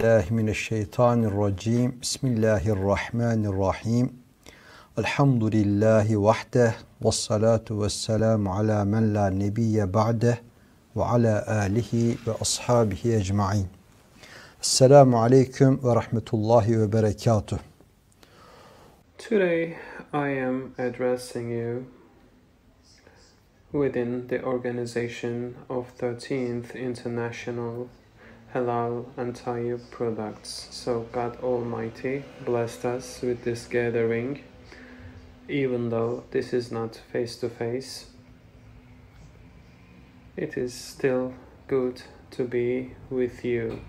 Mineşşeytanirracim. Bismillahirrahmanirrahim. Elhamdülillahi vahde ve salatu ve selamu ala men la nebiyye ba'de ve ala alihi ve ashabihi ecmain. Esselamu aleyküm ve rahmetullahi ve berekatuh. Today I am addressing you within the organization of 13th International Halal and Tayyib products. So God Almighty blessed us with this gathering, even though this is not face-to-face. It is still good to be with you.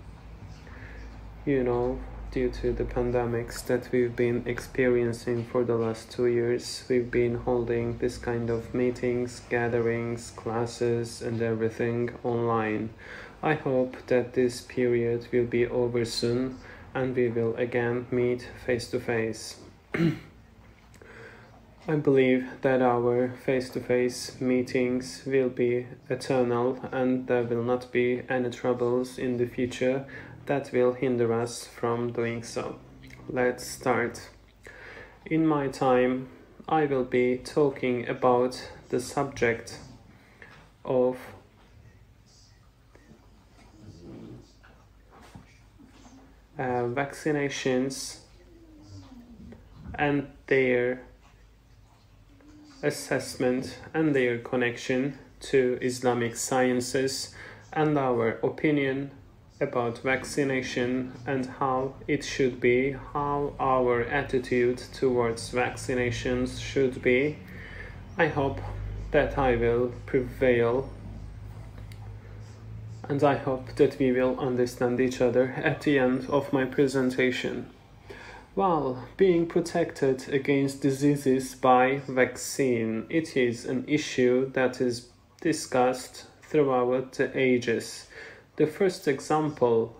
You know, due to the pandemics that we've been experiencing for the last 2 years, we've been holding this kind of meetings, gatherings, classes and everything online. I hope that this period will be over soon and we will again meet face to face. I believe that our face-to-face meetings will be eternal and there will not be any troubles in the future that will hinder us from doing so. Let's start. In my time, I will be talking about the subject of vaccinations and their assessment and their connection to Islamic sciences and our opinion about vaccination and how it should be, how our attitude towards vaccinations should be. I hope that I will prevail and I hope that we will understand each other at the end of my presentation. While being protected against diseases by vaccine, it is an issue that is discussed throughout the ages. The first example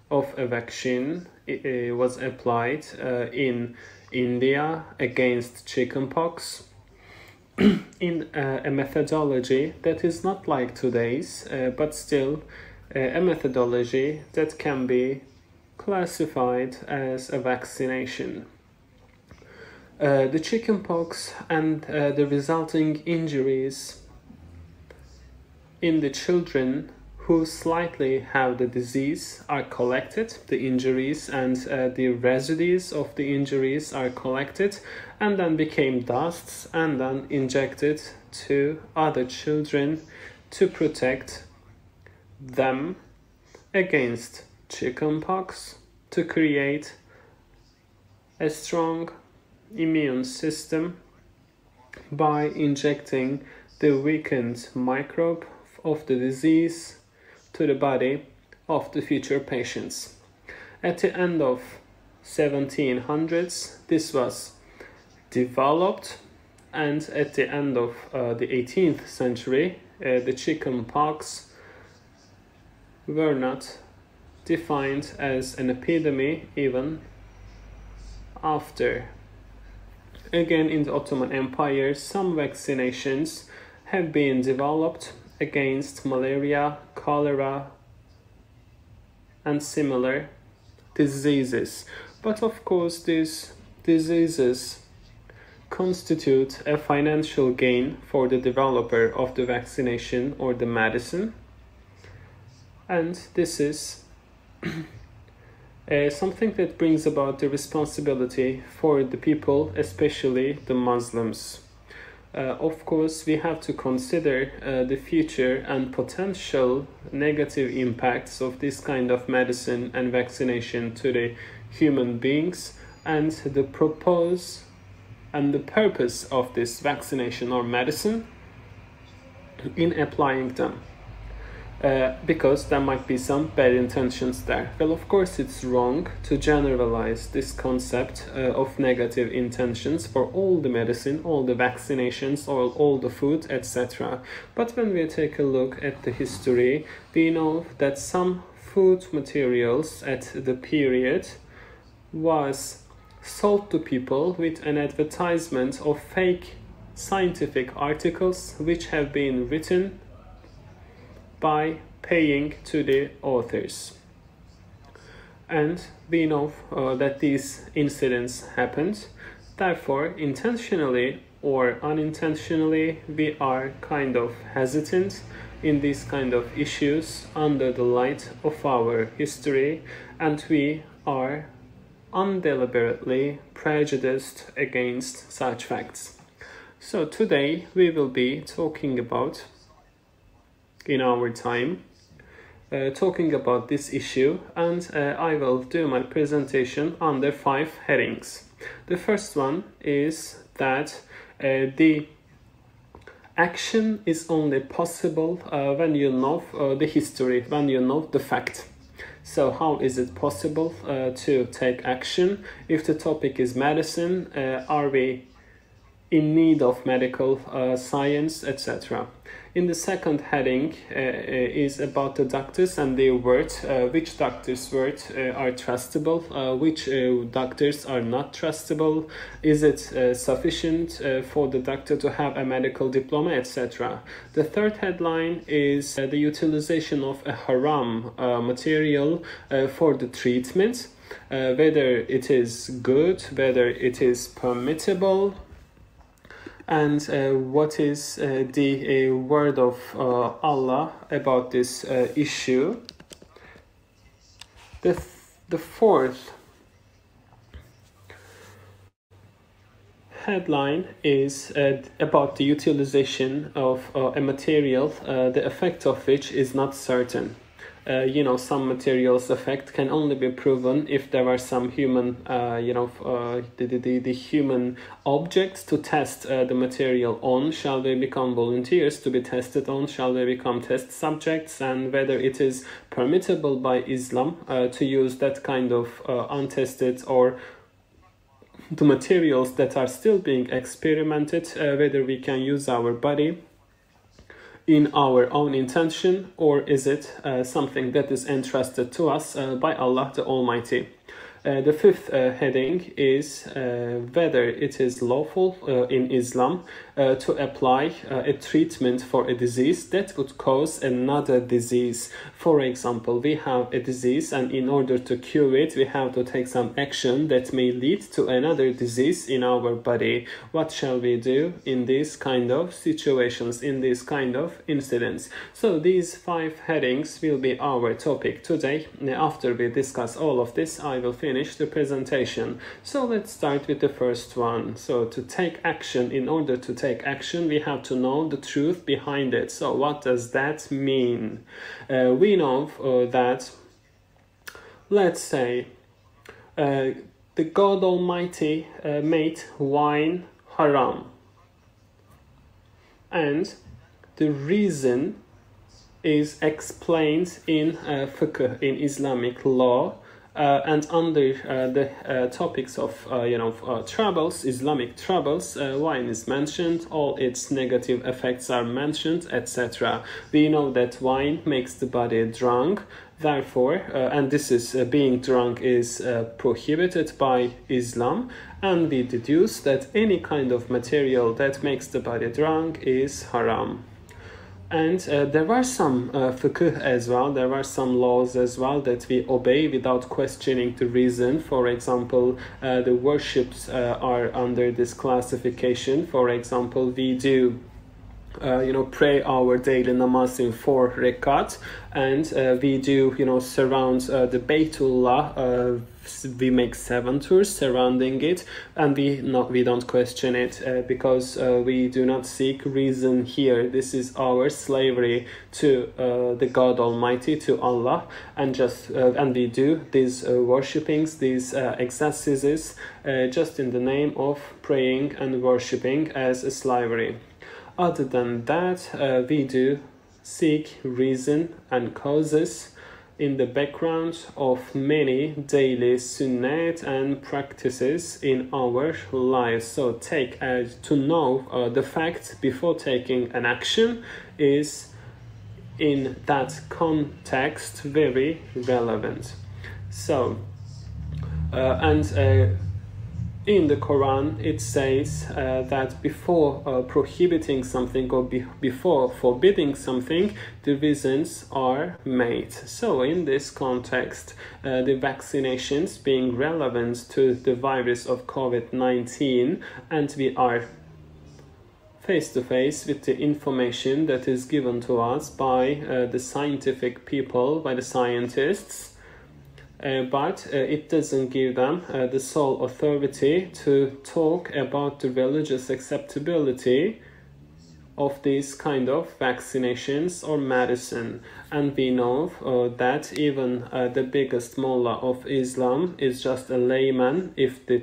of a vaccine was applied in India against chickenpox in a methodology that is not like today's, but still a methodology that can be classified as a vaccination. The chickenpox and the resulting injuries in the children who slightly have the disease are collected, the injuries and the residues of the injuries are collected and then became dusts and then injected to other children to protect them against chickenpox, to create a strong immune system by injecting the weakened microbe of the disease to the body of the future patients. At the end of 1700s, this was developed, and at the end of the 18th century, the chickenpox were not defined as an epidemic even after. Again, in the Ottoman Empire, some vaccinations have been developed against malaria, cholera, and similar diseases. But of course, these diseases constitute a financial gain for the developer of the vaccination or the medicine. And this is something that brings about the responsibility for the people, especially the Muslims. Of course, we have to consider the future and potential negative impacts of this kind of medicine and vaccination to the human beings and the purpose and the purpose of this vaccination or medicine in applying them. Because there might be some bad intentions there. Well, of course, it's wrong to generalize this concept of negative intentions for all the medicine, all the vaccinations, all the food, etc. But when we take a look at the history, we know that some food materials at the period was sold to people with an advertisement of fake scientific articles which have been written by paying to the authors. and we know that these incidents happened. Therefore, intentionally or unintentionally, we are kind of hesitant in these kind of issues under the light of our history, and we are undeliberately prejudiced against such facts. So today we will be talking about, in our time, talking about this issue, and I will do my presentation under 5 headings. The first one is that the action is only possible when you know the history, when you know the fact. So how is it possible to take action? If the topic is medicine, are we in need of medical science, etc. In the second heading is about the doctors and their word, which doctors' word are trustable, which doctors are not trustable, is it sufficient for the doctor to have a medical diploma, etc. The third headline is the utilization of a haram material for the treatment, whether it is good, whether it is permissible, and what is the word of Allah about this issue. The fourth headline is about the utilization of a material, the effect of which is not certain. Some materials' effect can only be proven if there are some human, the human objects to test the material on. Shall they become volunteers to be tested on? Shall they become test subjects? And whether it is permissible by Islam to use that kind of untested or the materials that are still being experimented, whether we can use our body in our own intention, or is it something that is entrusted to us by Allah the Almighty. The fifth heading is whether it is lawful in Islam to apply a treatment for a disease that would cause another disease. For example, we have a disease, and in order to cure it, we have to take some action that may lead to another disease in our body. What shall we do in these kind of situations, in these kind of incidents? So these 5 headings will be our topic today. After we discuss all of this, I will finish the presentation. So let's start with the first one. So to take action, in order to take action, we have to know the truth behind it. So what does that mean? We know that, let's say, the God Almighty made wine haram, and the reason is explained in Fiqh, in Islamic law, and under the topics of troubles, Islamic troubles, wine is mentioned, all its negative effects are mentioned, etc. We know that wine makes the body drunk, therefore, and this is being drunk is prohibited by Islam, and we deduce that any kind of material that makes the body drunk is haram. And there are some fiqh as well, there are some laws as well that we obey without questioning the reason. For example, the worships are under this classification. For example, we do pray our daily namaz in 4 rakat, and we do surround the Baytullah, we make 7 tours surrounding it, and we don't question it because we do not seek reason here. This is our slavery to the God Almighty, to Allah, and we do these worshippings, these exercises just in the name of praying and worshipping as a slavery. Other than that, we do seek reason and causes in the background of many daily sunnat and practices in our lives. So to know the facts before taking an action is in that context very relevant. So in the Quran, it says that before prohibiting something or before forbidding something, the reasons are made. So in this context, the vaccinations being relevant to the virus of COVID-19, and we are face to face with the information that is given to us by the scientific people, by the scientists, but it doesn't give them the sole authority to talk about the religious acceptability of these kind of vaccinations or medicine. And we know that even the biggest mullah of Islam is just a layman if the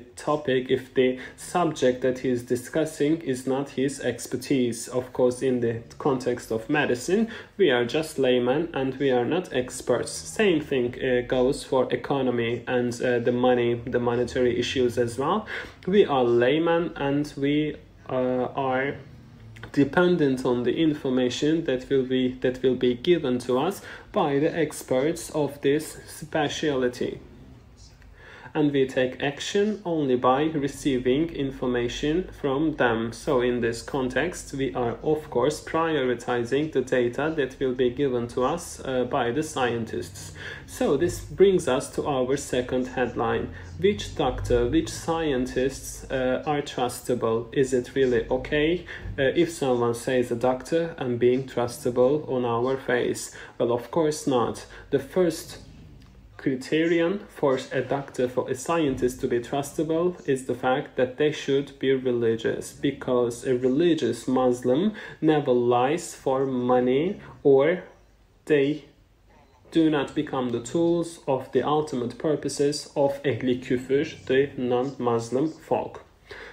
subject that he is discussing is not his expertise. Of course, in the context of medicine, we are just laymen and we are not experts. Same thing goes for economy and the monetary issues as well. We are laymen and we are dependent on the information that will be given to us by the experts of this specialty. And we take action only by receiving information from them. So in this context, we are of course prioritizing the data that will be given to us by the scientists. So this brings us to our second headline. Which doctor, which scientists are trustable? Is it really okay if someone says a doctor and being trustable on our face? Well, of course not. The first criterion for a doctor, for a scientist to be trustable, is the fact that they should be religious, because a religious Muslim never lies for money, or they do not become the tools of the ultimate purposes of Ehli Küfür, the non-Muslim folk.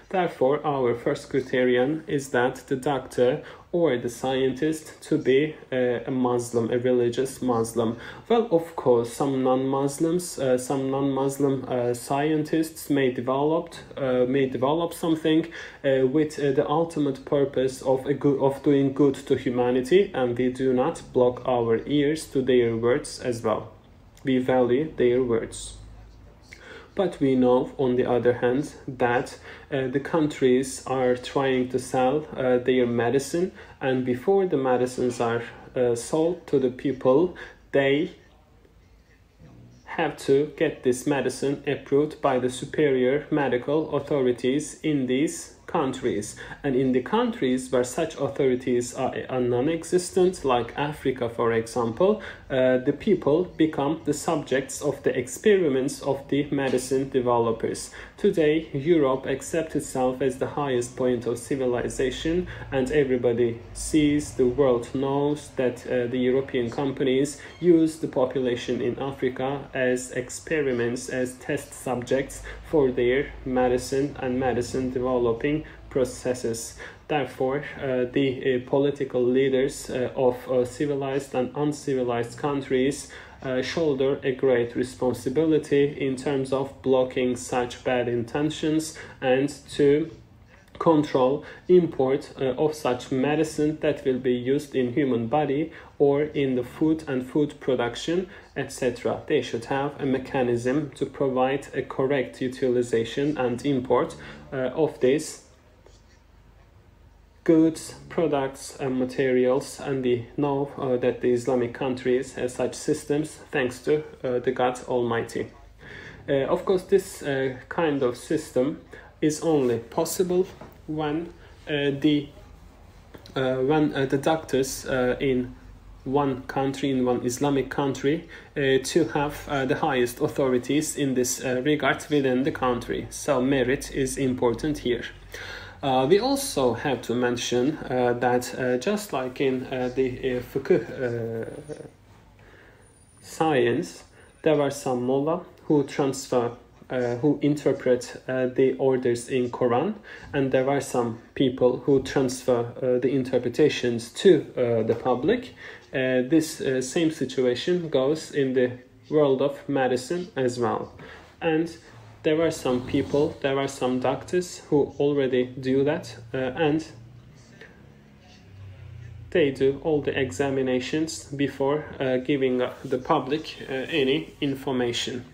Therefore, our first criterion is that the doctor or the scientist to be a Muslim, a religious Muslim. Well, of course, some non-Muslim scientists may develop something with the ultimate purpose of doing good to humanity, and we do not block our ears to their words as well. We value their words. But we know, on the other hand, that the countries are trying to sell their medicine, and before the medicines are sold to the people, they have to get this medicine approved by the superior medical authorities in these countries. And in the countries where such authorities are non-existent, like Africa for example, the people become the subjects of the experiments of the medicine developers. Today, Europe accepts itself as the highest point of civilization, and everybody sees, the world knows that the European companies use the population in Africa as experiments, as test subjects for their medicine and medicine developing processes. Therefore, the political leaders of civilized and uncivilized countries shoulder a great responsibility in terms of blocking such bad intentions and to control import of such medicine that will be used in human body or in the food and food production, etc. They should have a mechanism to provide a correct utilization and import of these goods, products and materials, and we know that the Islamic countries have such systems thanks to the God Almighty. Of course, this kind of system is only possible when the doctors in one country, in one Islamic country, to have the highest authorities in this regard within the country. So merit is important here. We also have to mention that just like in the Fiqh science, there are some mullah who interpret the orders in Quran, and there are some people who transfer the interpretations to the public. This same situation goes in the world of medicine as well. And there are some people, there are some doctors who already do that, and they do all the examinations before giving the public any information.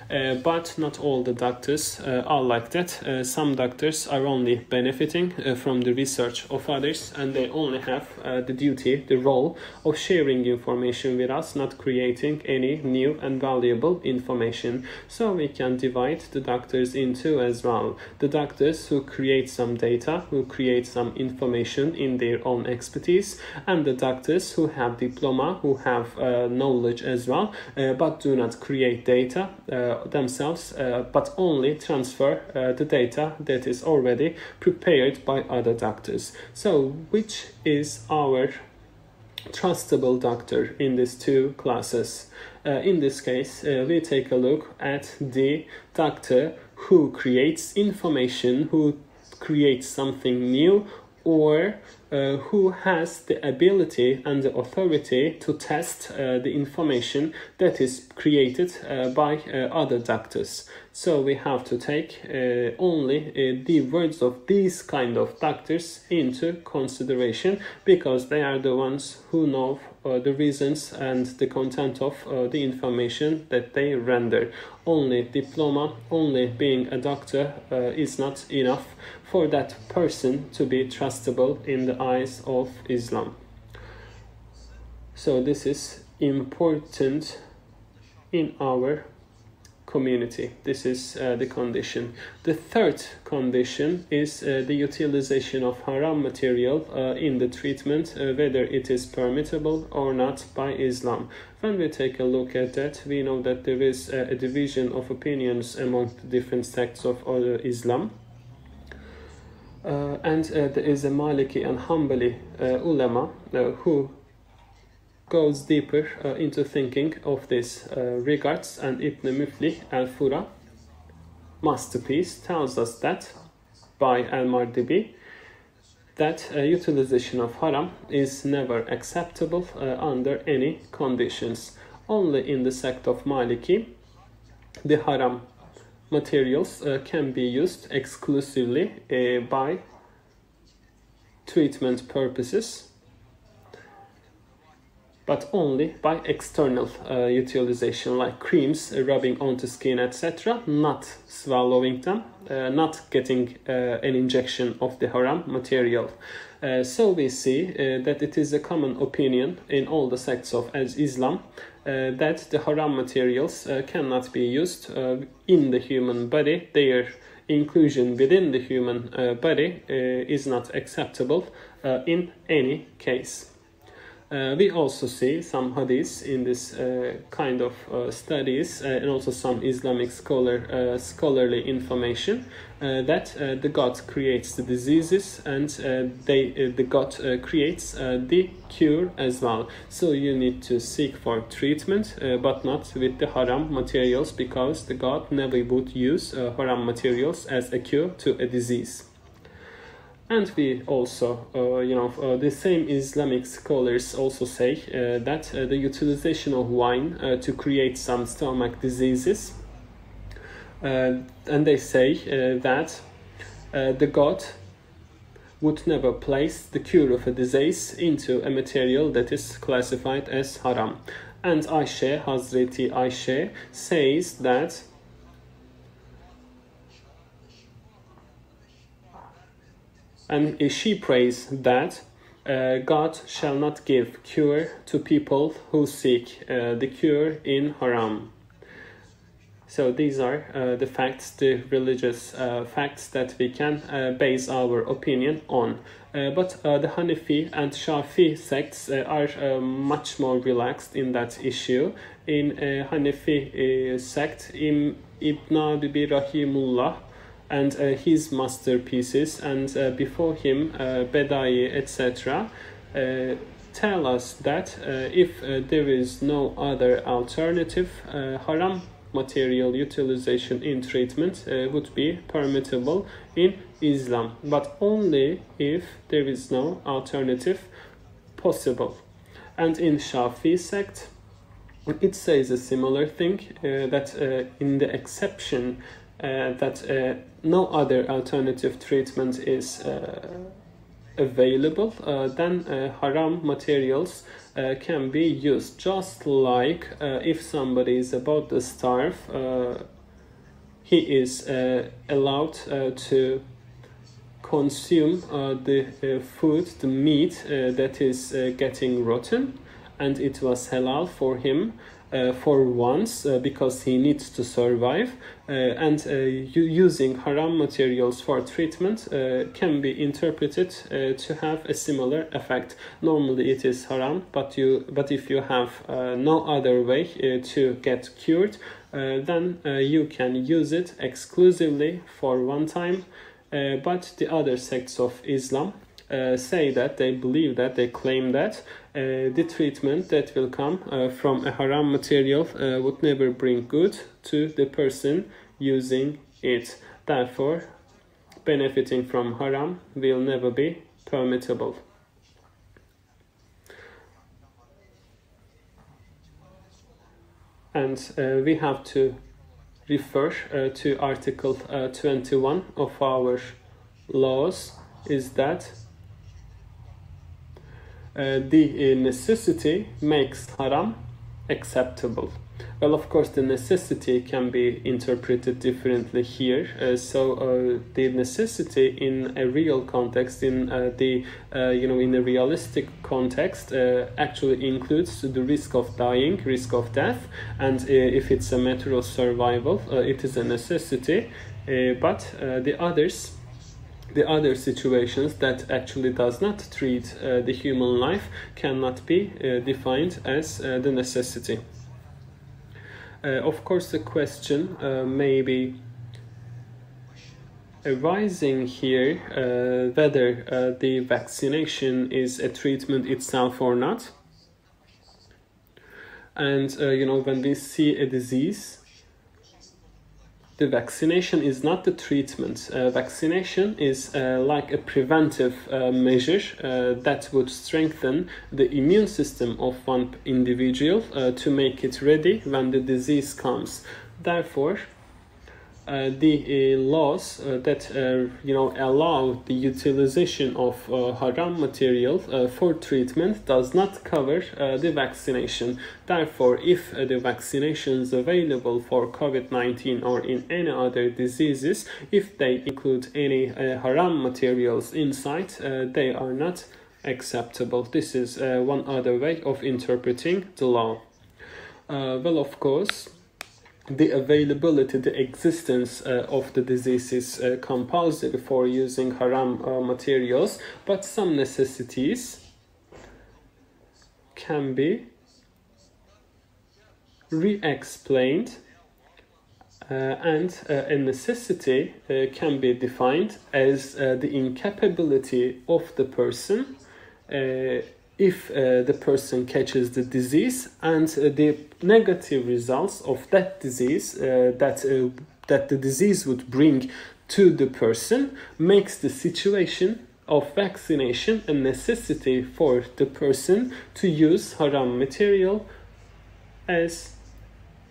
but not all the doctors are like that. Some doctors are only benefiting from the research of others, and they only have the duty, the role of sharing information with us, not creating any new and valuable information. So we can divide the doctors into as well. The doctors who create some data, who create some information in their own expertise, and the doctors who have diploma, who have knowledge as well, but do not create data themselves, but only transfer the data that is already prepared by other doctors. So which is our trustable doctor in these two classes? In this case, we take a look at the doctor who creates information, who creates something new, or who has the ability and the authority to test the information that is created by other doctors. So we have to take only the words of these kind of doctors into consideration, because they are the ones who know the reasons and the content of the information that they render. Only diploma, only being a doctor is not enough for that person to be trustable in the eyes of Islam. So this is important in our community. This is the condition. The third condition is the utilization of haram material in the treatment, whether it is permissible or not by Islam. When we take a look at that, we know that there is a division of opinions among the different sects of Islam. And there is a Maliki and Hanbali ulama who goes deeper into thinking of this regards, and Ibn Muflih al-Fura, masterpiece, tells us that by al-Mardibi that utilization of haram is never acceptable under any conditions. Only in the sect of Maliki the haram materials can be used exclusively by treatment purposes, but only by external utilization, like creams, rubbing onto skin, etc., not swallowing them, not getting an injection of the haram material. So we see that it is a common opinion in all the sects of Islam that the haram materials cannot be used in the human body. Their inclusion within the human body is not acceptable in any case. We also see some hadiths in this kind of studies, and also some Islamic scholarly information that the God creates the diseases, and the God creates the cure as well. So you need to seek for treatment, but not with the haram materials, because the God never would use haram materials as a cure to a disease. And we also, the same Islamic scholars also say that the utilization of wine to create some stomach diseases, and they say that the God would never place the cure of a disease into a material that is classified as haram. And Hazreti Aisha says that and she prays that God shall not give cure to people who seek the cure in haram. So these are the facts, the religious facts that we can base our opinion on. But the Hanafi and Shafi sects are much more relaxed in that issue. In Hanafi sect, Ibn Abi Rahimullah and his masterpieces, and before him Bedai, etc., tell us that if there is no other alternative, haram material utilization in treatment would be permissible in Islam, but only if there is no alternative possible. And in Shafi sect, it says a similar thing, that in the exception that no other alternative treatment is available, then haram materials can be used. Just like if somebody is about to starve, he is allowed to consume the food, the meat that is getting rotten, and it was halal for him for once because he needs to survive, and using haram materials for treatment can be interpreted to have a similar effect. Normally it is haram, but if you have no other way to get cured, then you can use it exclusively for one time. But the other sects of Islam say that, they believe that, they claim that the treatment that will come from a haram material would never bring good to the person using it. Therefore, benefiting from haram will never be permissible. And we have to refer to Article 21 of our laws, is that the necessity makes haram acceptable. Well, of course, the necessity can be interpreted differently here. The necessity in a real context, in in a realistic context, actually includes the risk of dying, risk of death, and if it's a matter of survival, it is a necessity. But the other situations that actually does not treat the human life cannot be defined as the necessity. Of course, the question may be arising here whether the vaccination is a treatment itself or not. And when we see a disease, the vaccination is not the treatment. Vaccination is like a preventive measure that would strengthen the immune system of one individual to make it ready when the disease comes. Therefore, the laws that allow the utilization of haram material for treatment does not cover the vaccination. Therefore, if the vaccination is available for COVID-19 or in any other diseases, if they include any haram materials inside, they are not acceptable. This is one other way of interpreting the law. Well, of course, the availability, the existence of the disease is compulsory for using haram materials, but some necessities can be re-explained, and a necessity can be defined as the incapability of the person if the person catches the disease, and the negative results of that disease that the disease would bring to the person makes the situation of vaccination a necessity for the person to use haram material as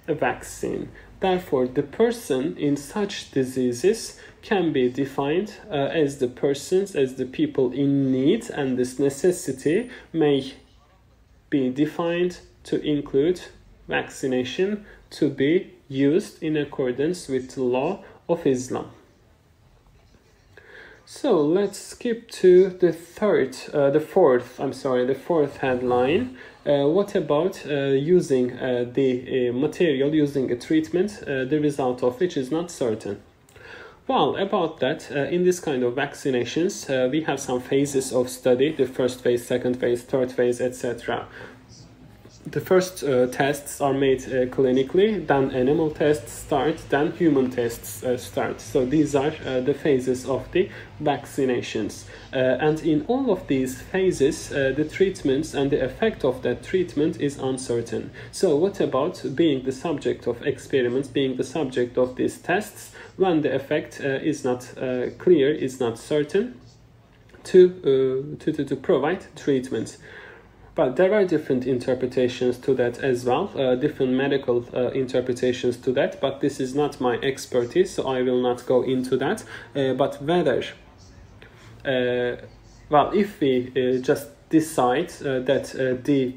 a vaccine. Therefore, the person in such diseases can be defined as the persons, as the people in need, and this necessity may be defined to include vaccination to be used in accordance with the law of Islam. So let's skip to the fourth headline. What about using the material, using a treatment, the result of which is not certain? Well, about that, in this kind of vaccinations, we have some phases of study: the first phase, second phase, third phase, etc. The first tests are made clinically, then animal tests start, then human tests start. So these are the phases of the vaccinations. And in all of these phases, the treatments and the effect of that treatment is uncertain. So what about being the subject of experiments, being the subject of these tests, when the effect is not clear, is not certain, to provide treatment? But there are different interpretations to that as well, different medical interpretations to that, but this is not my expertise, so I will not go into that. But whether, if we just decide that the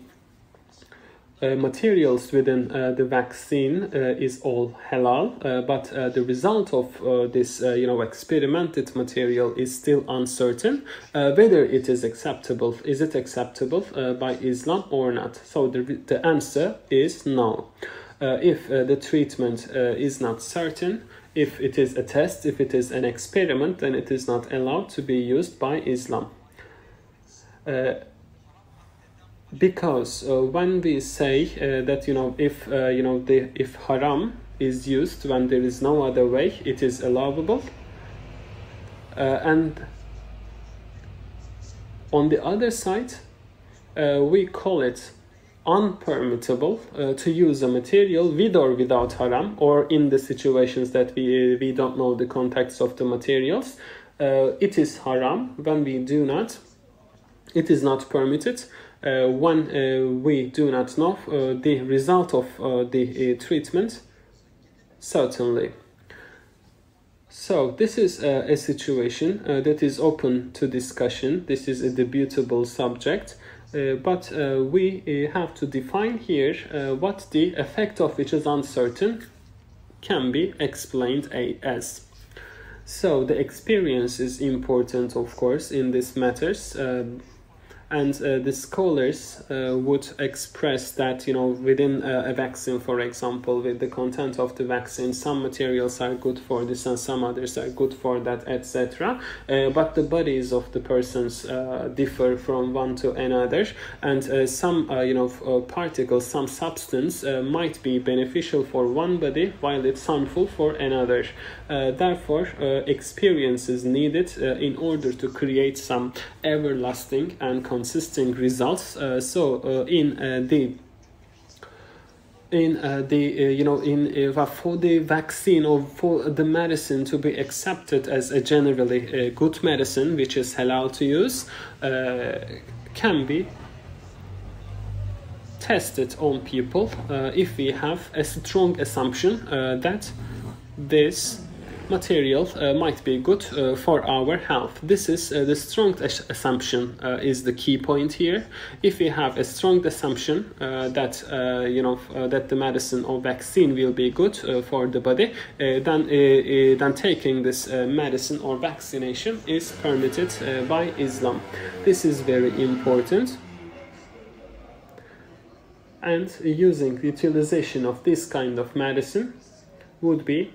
materials within the vaccine is all halal, but the result of this experimented material is still uncertain whether it is acceptable. Is it acceptable by Islam or not? So the answer is no. If the treatment is not certain, if it is a test, if it is an experiment, then it is not allowed to be used by Islam. Because when we say that if haram is used when there is no other way, it is allowable, and on the other side we call it unpermittable to use a material with or without haram, or in the situations that we don't know the context of the materials, it is haram when we do not. It is not permitted when we do not know the result of the treatment, certainly. So this is a situation that is open to discussion. This is a debatable subject, but we have to define here what the effect of which is uncertain can be explained as. So the experience is important, of course, in these matters. And the scholars would express that, within a vaccine, for example, with the content of the vaccine, some materials are good for this and some others are good for that, etc. But the bodies of the persons differ from one to another, and some particles, some substance might be beneficial for one body while it's harmful for another. Therefore, experience is needed in order to create some everlasting and consistent results. For the vaccine or for the medicine to be accepted as a generally good medicine, which is halal to use, can be tested on people if we have a strong assumption that this material might be good for our health. This is the strong assumption is the key point here. If we have a strong assumption that that the medicine or vaccine will be good for the body, then taking this medicine or vaccination is permitted by Islam. This is very important. And using the utilization of this kind of medicine would be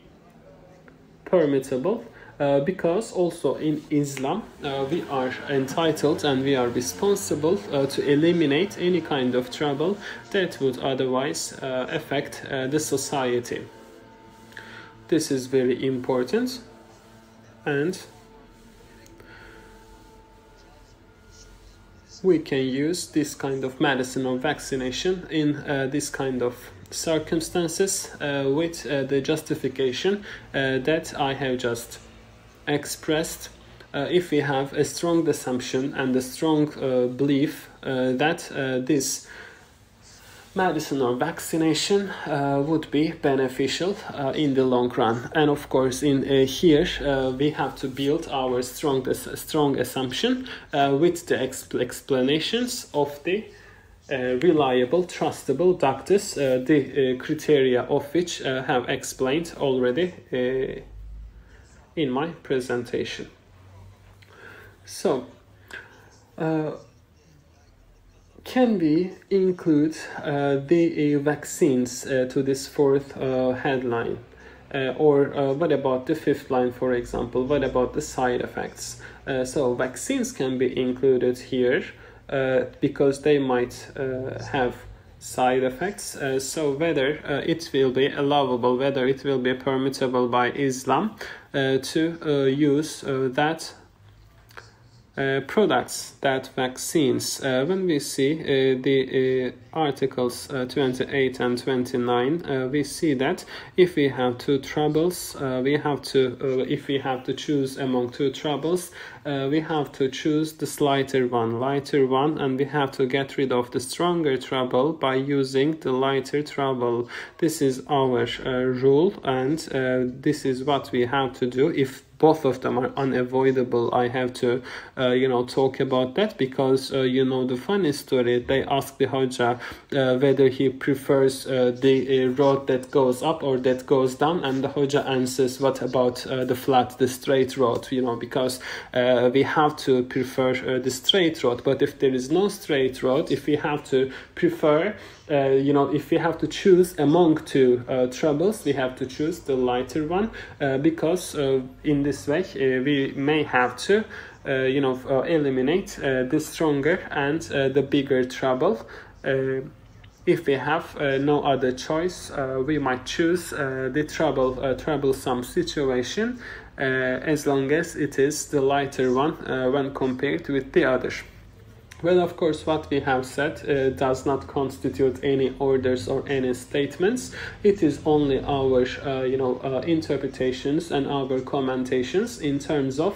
permissible, because also in Islam we are entitled and we are responsible to eliminate any kind of trouble that would otherwise affect the society. This is very important, and we can use this kind of medicine or vaccination in this kind of circumstances with the justification that I have just expressed. If we have a strong assumption and a strong belief that this medicine or vaccination would be beneficial in the long run. And of course in here we have to build our strong assumption with the explanations of the reliable, trustable doctors, the criteria of which have explained already in my presentation. So, can we include the vaccines to this fourth headline? Or what about the fifth line, for example? What about the side effects? So vaccines can be included here because they might have side effects. So whether it will be allowable, whether it will be permissible by Islam to use that products, that vaccines. When we see the articles 28 and 29, we see that if we have two troubles, if we have to choose among two troubles, we have to choose the lighter one, and we have to get rid of the stronger trouble by using the lighter trouble. This is our rule, and this is what we have to do if both of them are unavoidable. I have to, talk about that because, the funny story, they asked the Hoja whether he prefers the road that goes up or that goes down, and the Hoja answers, what about the flat, the straight road, because we have to prefer the straight road. But if there is no straight road, if we have to prefer, if we have to choose among two troubles, we have to choose the lighter one, because in this way we may have to eliminate the stronger and the bigger trouble. If we have no other choice, we might choose the troublesome situation, as long as it is the lighter one when compared with the other. Well, of course, what we have said does not constitute any orders or any statements. It is only our, interpretations and our commentations in terms of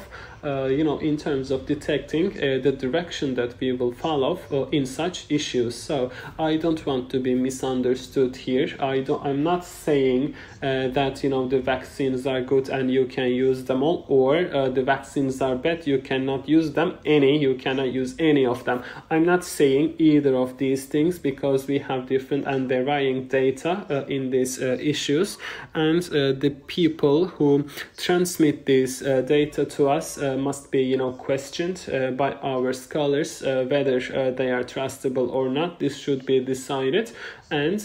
detecting the direction that we will follow in such issues. So I don't want to be misunderstood here. I'm not saying that the vaccines are good and you can use them all, or the vaccines are bad, you cannot use them. You cannot use any of them. I'm not saying either of these things, because we have different and varying data in these issues, and the people who transmit this data to us must be questioned by our scholars whether they are trustable or not. This should be decided, and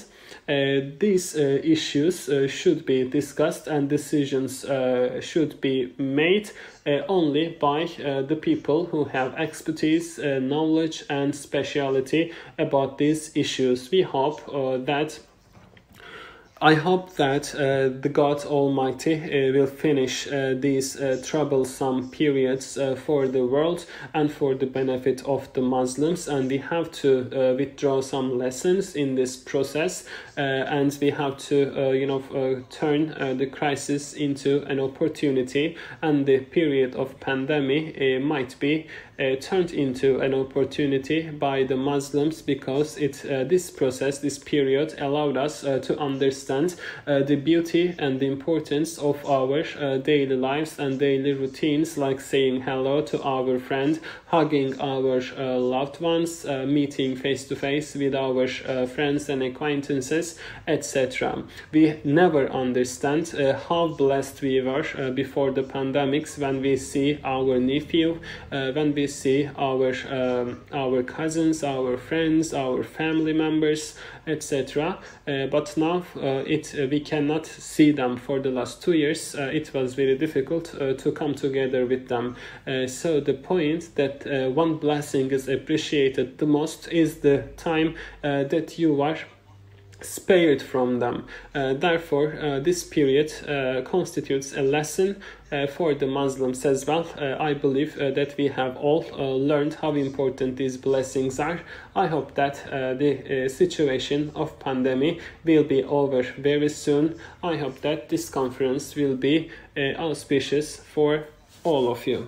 these issues should be discussed, and decisions should be made only by the people who have expertise, knowledge and speciality about these issues. I hope that the God Almighty will finish these troublesome periods for the world and for the benefit of the Muslims, and we have to withdraw some lessons in this process, and we have to turn the crisis into an opportunity, and the period of pandemic might be turned into an opportunity by the Muslims, because this period allowed us to understand the beauty and the importance of our daily lives and daily routines, like saying hello to our friend, hugging our loved ones, meeting face to face with our friends and acquaintances, etc. We never understand how blessed we were before the pandemics, when we see our nephew, when we see our cousins, our friends, our family members, etc. But now we cannot see them for the last 2 years. It was very difficult to come together with them. So the point that one blessing is appreciated the most is the time that you are spared from them. Therefore, this period constitutes a lesson for the Muslims as well. I believe that we have all learned how important these blessings are. I hope that the situation of pandemic will be over very soon. I hope that this conference will be auspicious for all of you.